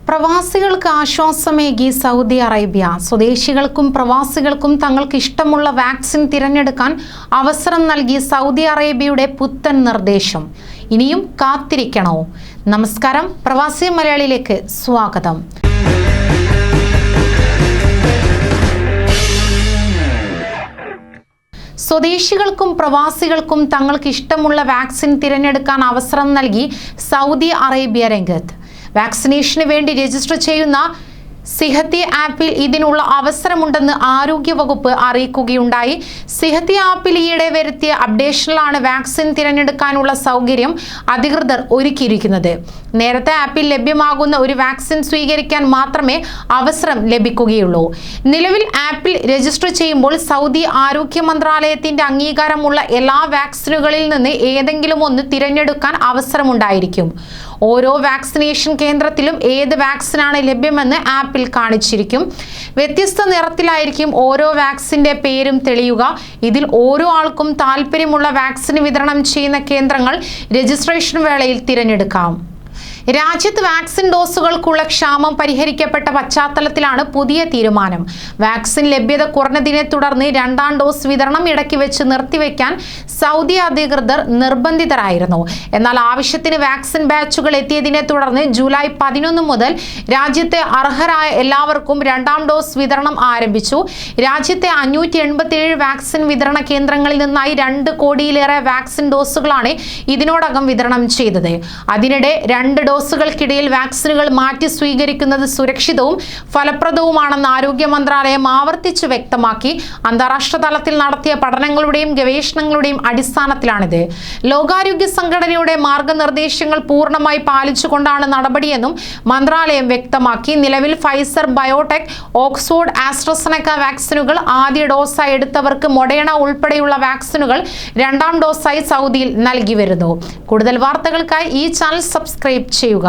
പ്രവാസികൾക്ക് ആശ്വാസമേകി Saudi Arabia. സ്വദേശികൾക്കും പ്രവാസികൾക്കും തങ്ങൾക്ക് ഇഷ്ടമുള്ള വാക്സിൻ തിരഞ്ഞെടുക്കാൻ അവസരം നൽകി സൗദി അറേബ്യയുടെ പുത്തൻ നിർദ്ദേശം. ഇനിയും കാത്തിരിക്കണോ? നമസ്കാരം, പ്രവാസി മലയാളിയിലേക്ക് സ്വാഗതം. സ്വദേശികൾക്കും പ്രവാസികൾക്കും തങ്ങൾക്ക് ഇഷ്ടമുള്ള വാക്സിൻ തിരഞ്ഞെടുക്കാൻ അവസരം നൽകി സൗദി അറേബ്യ രംഗത്ത്. വാക്സിനേഷന് വേണ്ടി രജിസ്റ്റർ ചെയ്യുന്ന സിഹത്തി ആപ്പിൽ ഇതിനുള്ള അവസരമുണ്ടെന്ന് ആരോഗ്യവകുപ്പ് അറിയിക്കുകയുണ്ടായി. സിഹത്തി ആപ്പിൽ ഈയിടെ വരുത്തിയ അപ്ഡേഷനിലാണ് വാക്സിൻ തിരഞ്ഞെടുക്കാനുള്ള സൗകര്യം അധികൃതർ ഒരുക്കിയിരിക്കുന്നത്. നേരത്തെ ആപ്പിൽ ലഭ്യമാകുന്ന ഒരു വാക്സിൻ സ്വീകരിക്കാൻ മാത്രമേ അവസരം ലഭിക്കുകയുള്ളൂ. നിലവിൽ ആപ്പിൽ രജിസ്റ്റർ ചെയ്യുമ്പോൾ സൗദി ആരോഗ്യ മന്ത്രാലയത്തിന്റെ അംഗീകാരമുള്ള എല്ലാ വാക്സിനുകളിൽ നിന്ന് ഏതെങ്കിലും ഒന്ന് തിരഞ്ഞെടുക്കാൻ അവസരമുണ്ടായിരിക്കും. ഓരോ വാക്സിനേഷൻ കേന്ദ്രത്തിലും ഏത് വാക്സിനാണ് ലഭ്യമെന്ന് ആപ്പിൽ കാണിച്ചിരിക്കും. വ്യത്യസ്ത നിറത്തിലായിരിക്കും ഓരോ വാക്സിന്റെ പേരും തെളിയുക. ഇതിൽ ഓരോ ആൾക്കും താല്പര്യമുള്ള വാക്സിൻ വിതരണം ചെയ്യുന്ന കേന്ദ്രങ്ങൾ രജിസ്ട്രേഷൻ വേളയിൽ തിരഞ്ഞെടുക്കാം. രാജ്യത്ത് വാക്സിൻ ഡോസുകൾക്കുള്ള ക്ഷാമം പരിഹരിക്കപ്പെട്ട പശ്ചാത്തലത്തിലാണ് പുതിയ തീരുമാനം. വാക്സിൻ ലഭ്യത കുറഞ്ഞതിനെ തുടർന്ന് രണ്ടാം ഡോസ് വിതരണം ഇടയ്ക്ക് വെച്ച് നിർത്തിവെക്കാൻ സൗദി അധികൃതർ നിർബന്ധിതരായിരുന്നു. എന്നാൽ ആവശ്യത്തിന് വാക്സിൻ ബാച്ചുകൾ എത്തിയതിനെ തുടർന്ന് ജൂലൈ 11 മുതൽ രാജ്യത്തെ അർഹരായ എല്ലാവർക്കും രണ്ടാം ഡോസ് വിതരണം ആരംഭിച്ചു. രാജ്യത്തെ 587 വാക്സിൻ വിതരണ കേന്ദ്രങ്ങളിൽ നിന്നായി 2 കോടിയിലേറെ വാക്സിൻ ഡോസുകളാണ് ഇതിനോടകം വിതരണം ചെയ്തത്. അതിനിടെ 2 ഡോസുകൾക്കിടയിൽ വാക്സിനുകൾ മാറ്റി സ്വീകരിക്കുന്നത് സുരക്ഷിതവും ഫലപ്രദവുമാണെന്ന് ആരോഗ്യ മന്ത്രാലയം ആവർത്തിച്ചു വ്യക്തമാക്കി. അന്താരാഷ്ട്ര തലത്തിൽ നടത്തിയ പഠനങ്ങളുടെയും ഗവേഷണങ്ങളുടെയും അടിസ്ഥാനത്തിലാണിത്. ലോകാരോഗ്യ സംഘടനയുടെ മാർഗനിർദ്ദേശങ്ങൾ പൂർണ്ണമായി പാലിച്ചുകൊണ്ടാണ് നടപടിയെന്നും മന്ത്രാലയം വ്യക്തമാക്കി. നിലവിൽ ഫൈസർ, ബയോടെക്, ഓക്സ്ഫോർഡ്, ആസ്ട്രസെനക്ക വാക്സിനുകൾ ആദ്യ ഡോസായി എടുത്തവർക്ക് മൊഡേണ ഉൾപ്പെടെയുള്ള വാക്സിനുകൾ രണ്ടാം ഡോസായി സൗദിയിൽ നൽകി വരുന്നു. കൂടുതൽ വാർത്തകൾക്കായി ഈ ചാനൽ സബ്സ്ക്രൈബ് ചെയ്യുക.